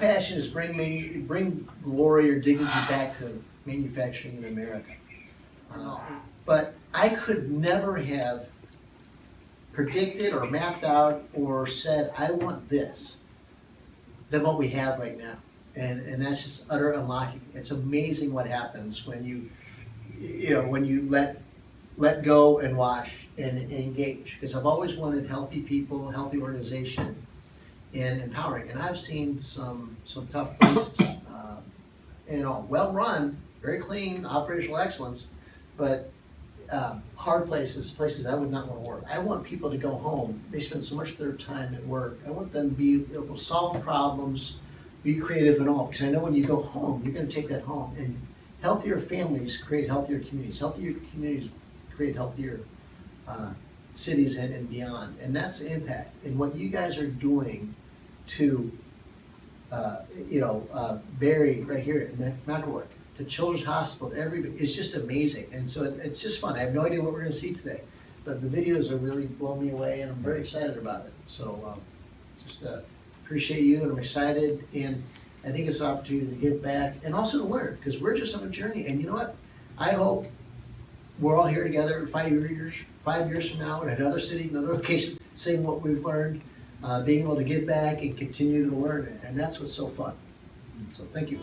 passion is bring glory or dignity back to manufacturing in America. But I could never have predicted or mapped out or said, I want this, than what we have right now. And that's just utter unlocking. It's amazing what happens when when you let go and watch and engage. Because I've always wanted healthy people, healthy organization, and empowering. And I've seen some tough places, well run, very clean, operational excellence, but hard places I would not want to work. I want people to go home. They spend so much of their time at work. I want them to be able to solve problems, be creative and all, because I know when you go home, you're going to take that home. And healthier families create healthier communities. Healthier communities create healthier cities and beyond. And that's the impact. And what you guys are doing to, Barry right here at McElroy, to Children's Hospital, everybody, it's just amazing. And so it's just fun. I have no idea what we're going to see today, but the videos are really blowing me away, and I'm very excited about it. So just appreciate you, and I'm excited, and I think it's an opportunity to give back and also to learn, because we're just on a journey. And you know what? I hope we're all here together 5 years from now in another city, another location, saying what we've learned, being able to give back and continue to learn, and that's what's so fun. So thank you.